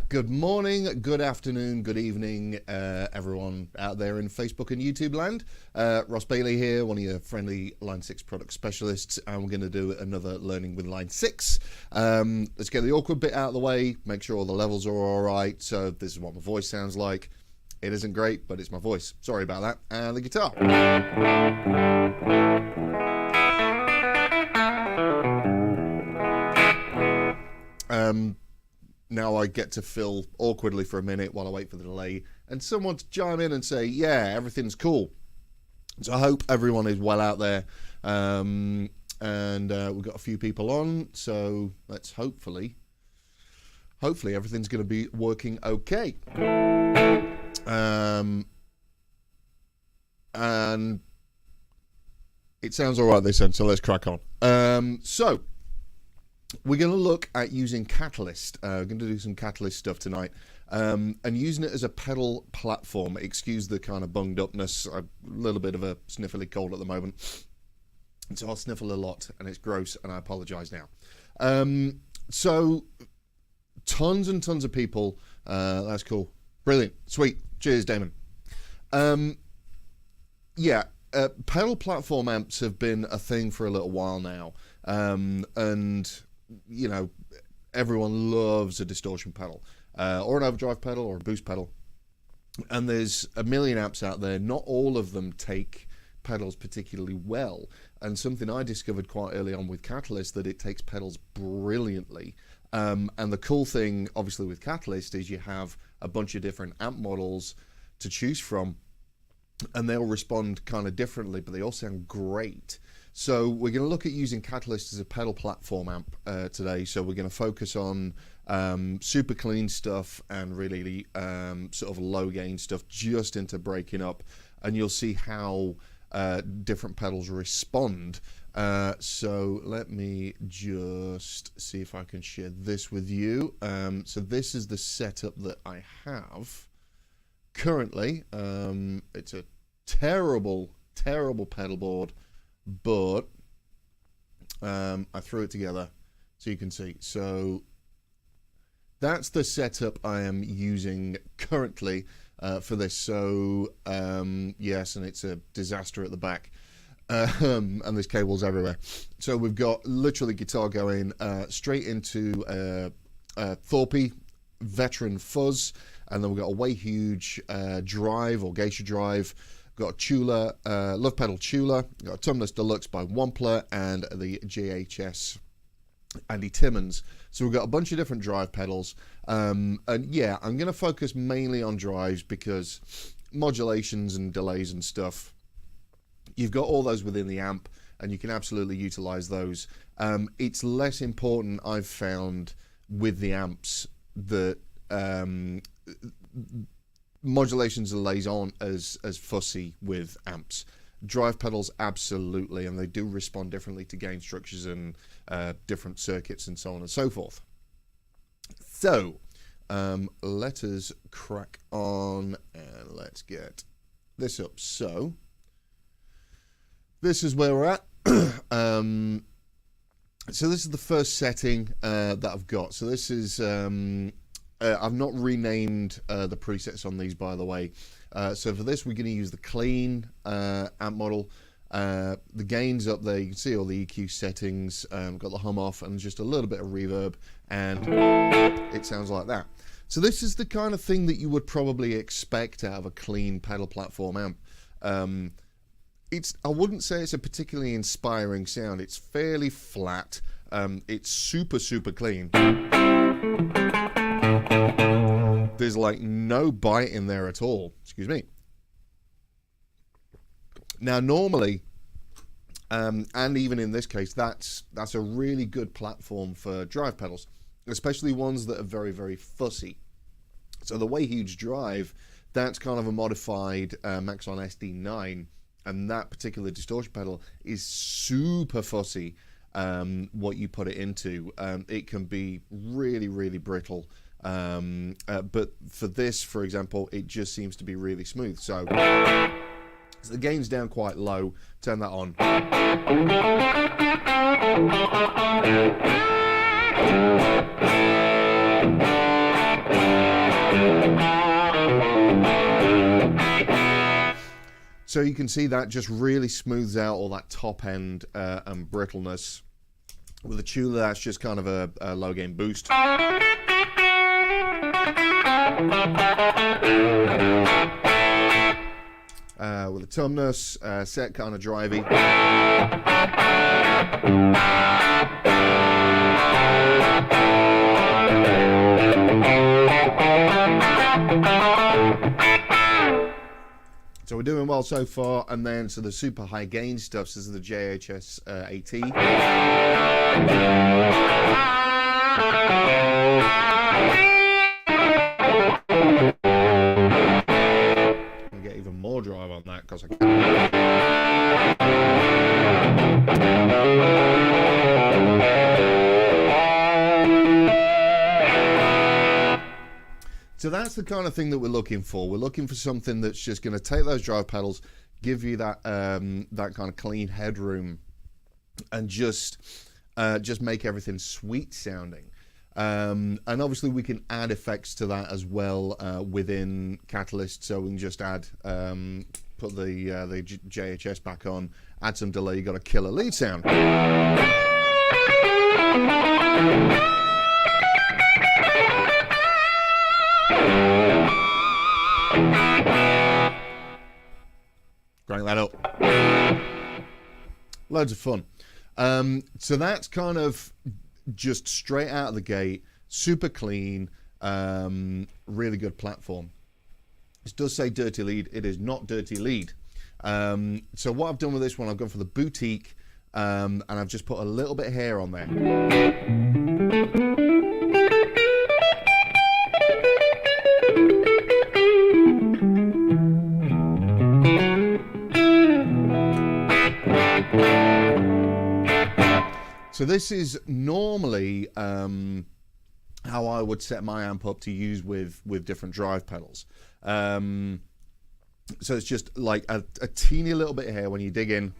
Good morning, good afternoon, good evening, everyone out there in Facebook and YouTube land. Ross Bailey here, one of your friendly Line 6 product specialists, and we're going to do another Learning with Line 6. Let's get the awkward bit out of the way, make sure all the levels are all right. So this is what my voice sounds like. It isn't great, but it's my voice. Sorry about that. And the guitar. Now I get to fill awkwardly for a minute while I wait for the delay and someone to chime in and say, yeah, everything's cool. So I hope everyone is well out there. And we've got a few people on, so let's hopefully everything's going to be working okay. And it sounds all right this end, so let's crack on. So we're going to look at using Catalyst. We're going to do some Catalyst stuff tonight, and using it as a pedal platform. Excuse the kind of bunged upness. A little bit of a sniffly cold at the moment, so I'll sniffle a lot, and it's gross, and I apologise now. So tons and tons of people. That's cool, brilliant, sweet. Cheers, Damon. Yeah, pedal platform amps have been a thing for a little while now, and you know, everyone loves a distortion pedal, or an overdrive pedal, or a boost pedal. And there's a million amps out there. Not all of them take pedals particularly well. And something I discovered quite early on with Catalyst, that it takes pedals brilliantly. And the cool thing, obviously, with Catalyst is you have a bunch of different amp models to choose from, and they'll respond kind of differently, but they all sound great. So we're going to look at using Catalyst as a pedal platform amp today. So we're going to focus on super clean stuff and really sort of low gain stuff, just into breaking up, and you'll see how different pedals respond. So let me just see if I can share this with you. So this is the setup that I have currently. It's a terrible pedal board, but I threw it together so you can see. So that's the setup I am using currently for this. So yes, and it's a disaster at the back, and there's cables everywhere. So we've got literally guitar going straight into Thorpe veteran Fuzz, and then we've got a way huge drive or geisha drive. Got a Tula, Love Pedal Tula, got a Tumnus Deluxe by Wampler, and the JHS Andy Timmons. So we've got a bunch of different drive pedals, and yeah, I'm going to focus mainly on drives because modulations and delays and stuff, you've got all those within the amp, and you can absolutely utilize those. It's less important, I've found, with the amps that modulations and delays aren't as fussy with amps. Drive pedals, absolutely, and they do respond differently to gain structures and different circuits and so on and so forth. So let us crack on and let's get this up. So this is where we're at. So this is the first setting that I've got. So this is I've not renamed the presets on these, by the way. So for this, we're going to use the clean amp model. The gain's up there. You can see all the EQ settings. Got the hum off and just a little bit of reverb, and it sounds like that. So this is the kind of thing that you would probably expect out of a clean pedal platform amp. I wouldn't say it's a particularly inspiring sound. It's fairly flat. It's super clean. There's like no bite in there at all. Excuse me. Now normally, and even in this case, that's a really good platform for drive pedals, especially ones that are very fussy. So the way huge drive, that's kind of a modified Maxon SD9, and that particular distortion pedal is super fussy. What you put it into, it can be really brittle. But for this, for example, it just seems to be really smooth. So the gain's down quite low. Turn that on. So you can see that just really smooths out all that top end and brittleness. With the tuner, that's just kind of a low gain boost. With the tumness, set kind of drivey. So we're doing well so far, and then so the super high gain stuff. So this is the JHS AT. I'm gonna get even more drive on that because I can. So that's the kind of thing that we're looking for. We're looking for something that's just going to take those drive pedals, give you that that kind of clean headroom, and just make everything sweet sounding. And obviously we can add effects to that as well within Catalyst. So we can just add, put the JHS back on, add some delay. You got a killer lead sound. Crank that up. Loads of fun. So that's kind of just straight out of the gate, super clean, really good platform. It does say dirty lead. It is not dirty lead. So what I've done with this one, I've gone for the boutique, and I've just put a little bit of hair on there. So this is normally how I would set my amp up to use with different drive pedals. So it's just like a teeny little bit here when you dig in.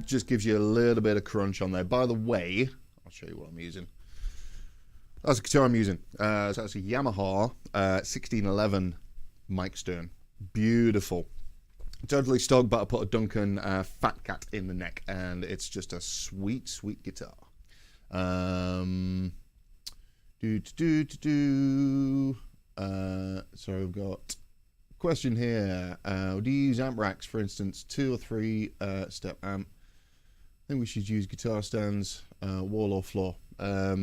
Just gives you a little bit of crunch on there. By the way, I'll show you what I'm using. That's a guitar I'm using. So that's a Yamaha 1611 mic stern. Beautiful. Totally stoked, but I put a Duncan Fat Cat in the neck, and it's just a sweet, sweet guitar. So we've got a question here. Do you use amp racks, for instance, 2 or 3 step amp? I think we should use guitar stands, wall or floor. I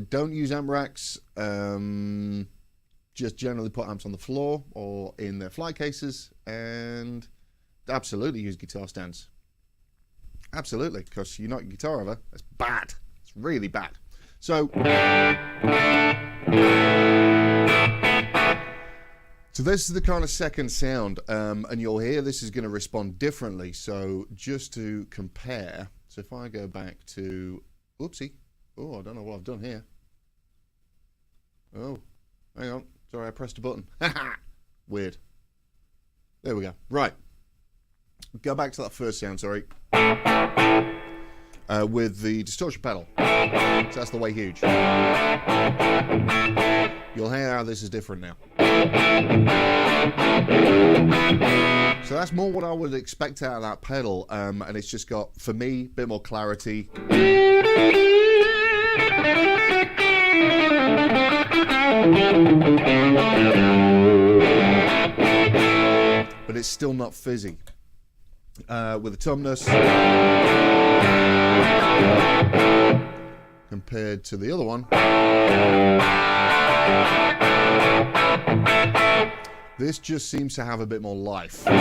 don't use amp racks. Just generally put amps on the floor or in their fly cases, and absolutely use guitar stands. Absolutely, because you knock your guitar over. That's bad. It's really bad. So this is the kind of second sound, and you'll hear this is going to respond differently. So just to compare, so if I go back to, oopsie, oh, I don't know what I've done here. Oh, hang on, sorry, I pressed a button. Weird. There we go. Right, go back to that first sound, sorry, with the distortion pedal. So that's the way huge. You'll hear how this is different now. So that's more what I would expect out of that pedal, and it's just got, for me, a bit more clarity. But it's still not fizzy. With the tumness compared to the other one, this just seems to have a bit more life. And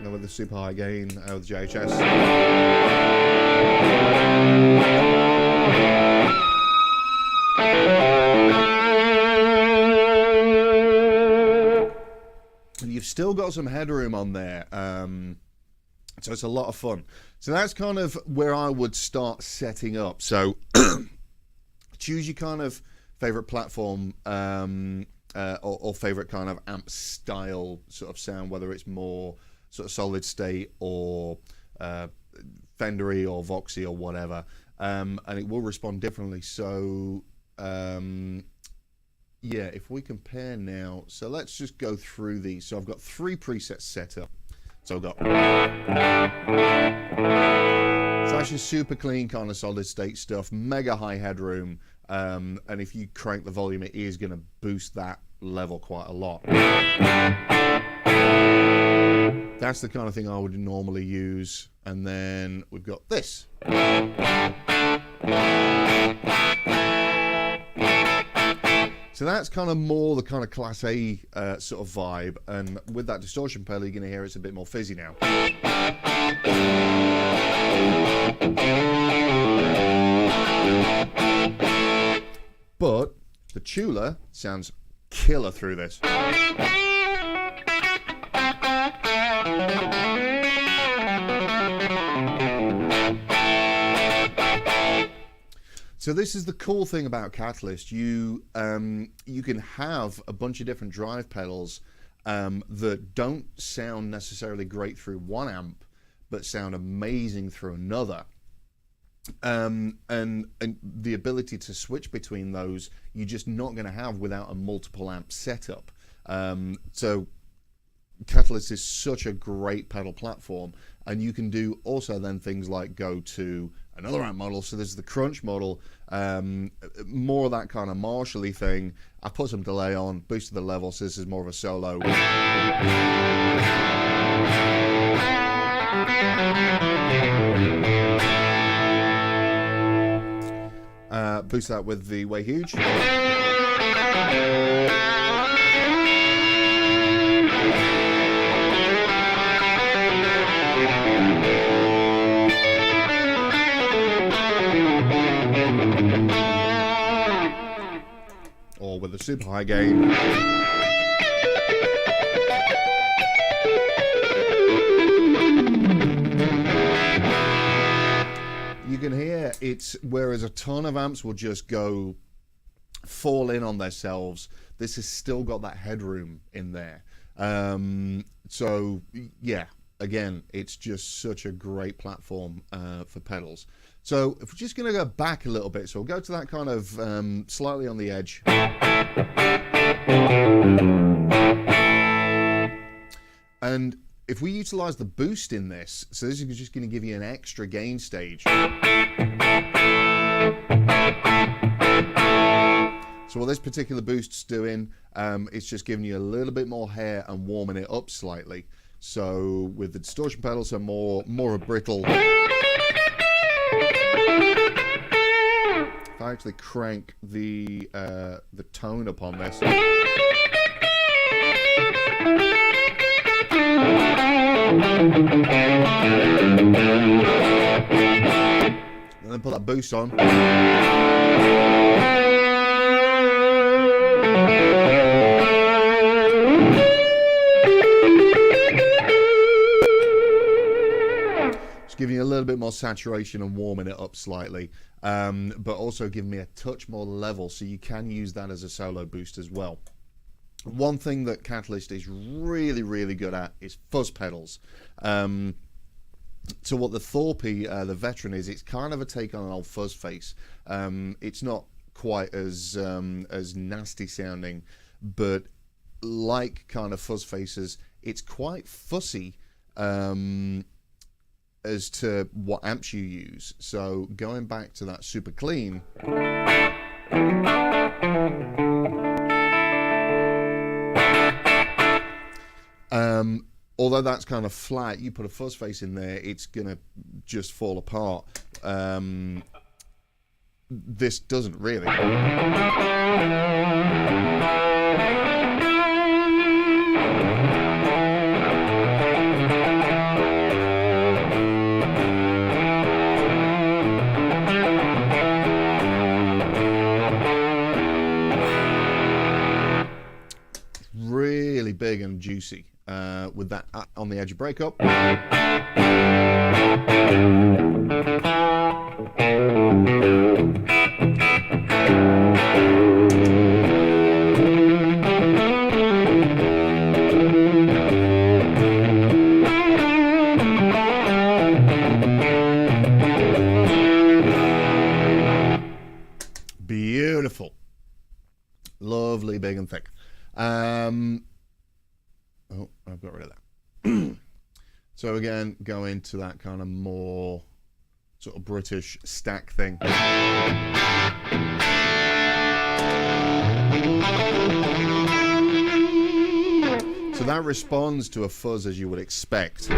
then with the super high gain with the JHS. And you've still got some headroom on there. So it's a lot of fun. So that's kind of where I would start setting up. So choose your kind of favorite platform or favorite kind of amp style sort of sound, whether it's more sort of solid state or Fendery or Voxy or whatever, and it will respond differently. So yeah, if we compare now, so let's just go through these. So I've got 3 presets set up. So I've got, it's actually super clean kind of solid state stuff, mega high headroom, and if you crank the volume, it is going to boost that level quite a lot. That's the kind of thing I would normally use. And then we've got this. So that's kind of more the kind of Class A sort of vibe, and with that distortion pedal, you're going to hear it's a bit more fizzy now. But the Tula sounds killer through this. So this is the cool thing about Catalyst. You can have a bunch of different drive pedals that don't sound necessarily great through one amp, but sound amazing through another. And the ability to switch between those, you're just not going to have without a multiple amp setup. So Catalyst is such a great pedal platform, and you can do also then things like go to another amp model. So there's the Crunch model, more of that kind of Marshall-y thing. I put some delay on, boosted the level, so this is more of a solo. Boost that with the Way Huge. Or with a super high gain. You can hear it's, whereas a ton of amps will just go fall in on themselves, this has still got that headroom in there. So yeah, again, it's just such a great platform for pedals. So if we're just going to go back a little bit, so we'll go to that kind of slightly on the edge. And if we utilize the boost in this, so this is just going to give you an extra gain stage. So what this particular boost's doing, it's just giving you a little bit more hair and warming it up slightly. So with the distortion pedal, so more a brittle. If I actually crank the tone up on this. And then put that boost on. Just giving you a little bit more saturation and warming it up slightly, but also giving me a touch more level, so you can use that as a solo boost as well. One thing that Catalyst is really, really good at is fuzz pedals. So what the Thorpe, the Veteran, is, it's kind of a take on an old fuzz face. It's not quite as nasty sounding, but like kind of fuzz faces, it's quite fussy as to what amps you use. So going back to that super clean. Although that's kind of flat, you put a fuzz face in there, it's gonna just fall apart. This doesn't really. Really big and juicy with that on the edge of breakup. Beautiful. Lovely, big and thick. Oh, I've got rid of that. So again, go into that kind of more sort of British stack thing. So that responds to a fuzz as you would expect.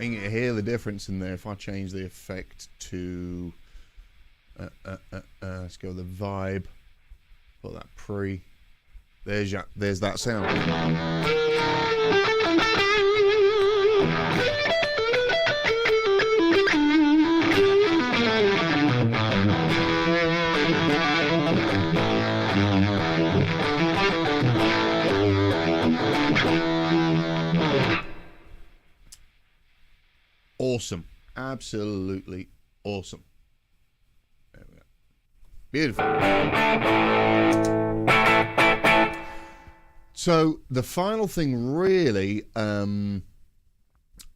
You can hear the difference in there. If I change the effect to let's go with the vibe, put that pre, there's that sound. Awesome. Absolutely awesome. There we go. Beautiful. So the final thing really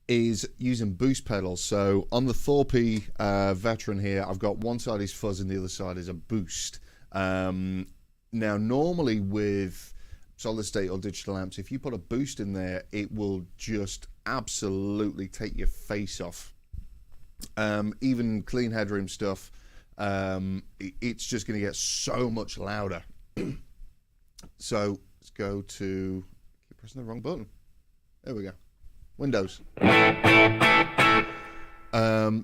is using boost pedals. So on the Thorpe Veteran here, I've got one side is fuzz and the other side is a boost. Now normally with solid state or digital amps, if you put a boost in there, it will just absolutely take your face off. Even clean headroom stuff, it's just going to get so much louder. So let's go to, keep pressing the wrong button. There we go. Windows.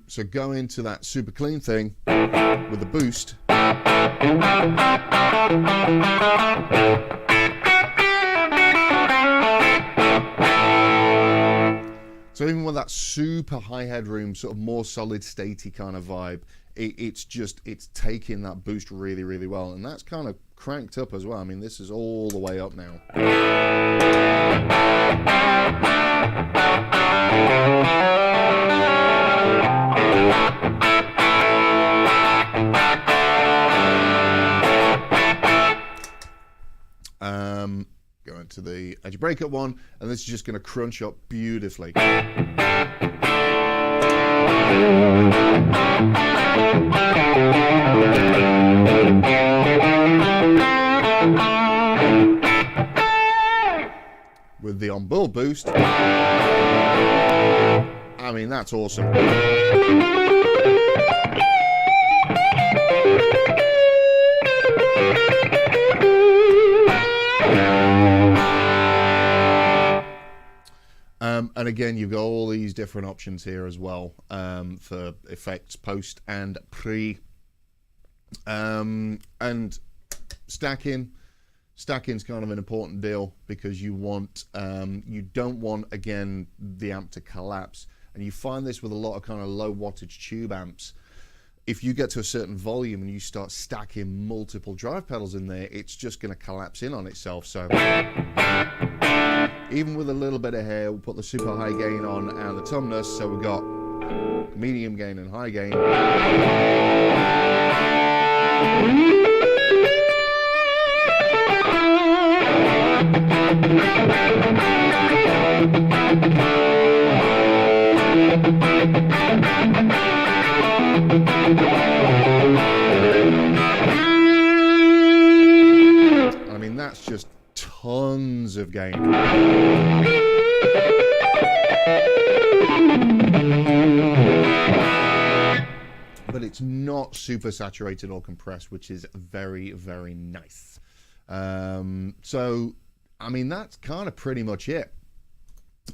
So go into that super clean thing with the boost. So even with that super high headroom, sort of more solid statey kind of vibe, it's taking that boost really, really well. And that's kind of cranked up as well. I mean, this is all the way up now. Go into the edge breakup one, and this is just going to crunch up beautifully. With the on-board boost, I mean, that's awesome. And again, you've got all these different options here as well for effects, post and pre. And stacking's kind of an important deal, because you want you don't want, again, the amp to collapse. And you find this with a lot of kind of low wattage tube amps. If you get to a certain volume and you start stacking multiple drive pedals in there, it's just going to collapse in on itself. So even with a little bit of hair, we'll put the super high gain on and the tumnus, so we've got medium gain and high gain. I mean, that's just tons of gain. But it's not super saturated or compressed, which is very, very nice. So, I mean, that's kind of pretty much it.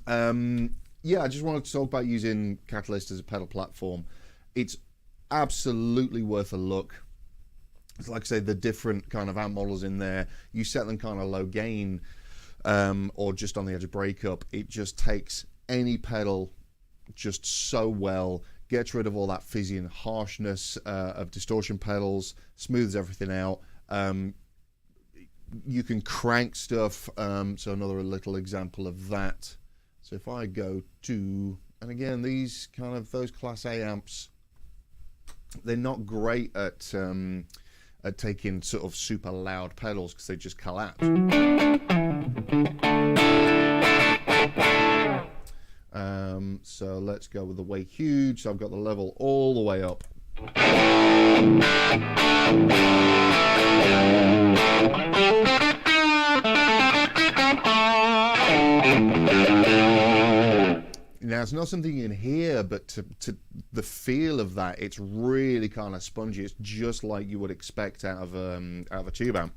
Yeah, I just wanted to talk about using Catalyst as a pedal platform. It's absolutely worth a look. It's like I say, the different kind of amp models in there, you set them kind of low gain or just on the edge of breakup, it just takes any pedal just so well. gets rid of all that fizzy and harshness of distortion pedals, smooths everything out. You can crank stuff, so another little example of that. So if I go to, and again, these kind of, those Class A amps, they're not great at taking sort of super loud pedals because they just collapse. So let's go with the way huge. So I've got the level all the way up. Now it's not something you can hear, but to the feel of that, it's really kind of spongy. It's just like you would expect out of a tube amp.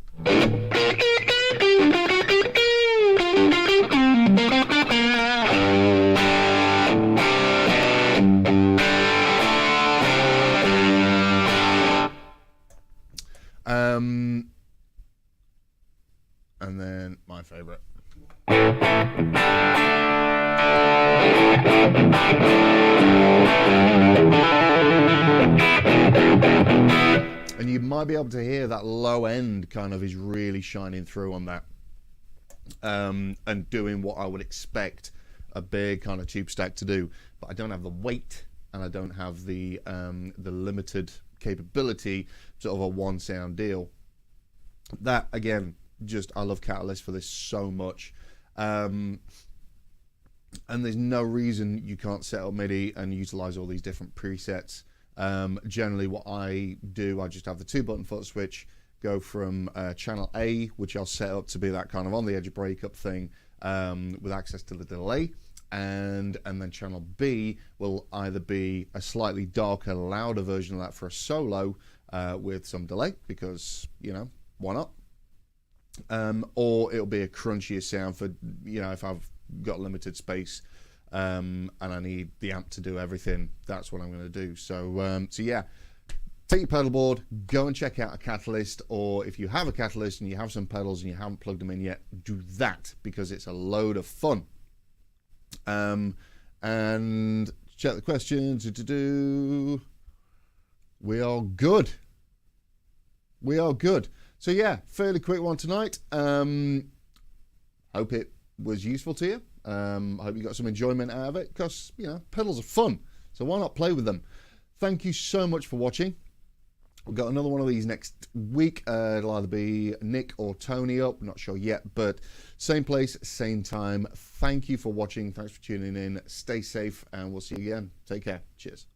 And then my favorite. And you might be able to hear that low end kind of is really shining through on that, and doing what I would expect a big kind of tube stack to do. But I don't have the weight, and I don't have the limited capability, sort of a one sound deal. That again, just I love Catalyst for this so much. And there's no reason you can't set up MIDI and utilize all these different presets. Generally what I do, I just have the 2-button foot switch, go from channel A, which I'll set up to be that kind of on the edge of breakup thing, with access to the delay, and then channel B will either be a slightly darker, louder version of that for a solo with some delay, because, you know, why not? Or it'll be a crunchier sound for, you know, if I've got limited space and I need the amp to do everything, that's what I'm going to do. So yeah, take your pedal board, go and check out a Catalyst, or if you have a Catalyst and you have some pedals and you haven't plugged them in yet, do that, because it's a load of fun. And check the questions. We are good. We are good. So yeah, fairly quick one tonight. Hope it was useful to you. Hope you got some enjoyment out of it, because, you know, pedals are fun, so why not play with them? Thank you so much for watching. We've got another one of these next week. It'll either be Nick or Tony up, not sure yet, but same place, same time. Thank you for watching. Thanks for tuning in. Stay safe, and we'll see you again. Take care. Cheers.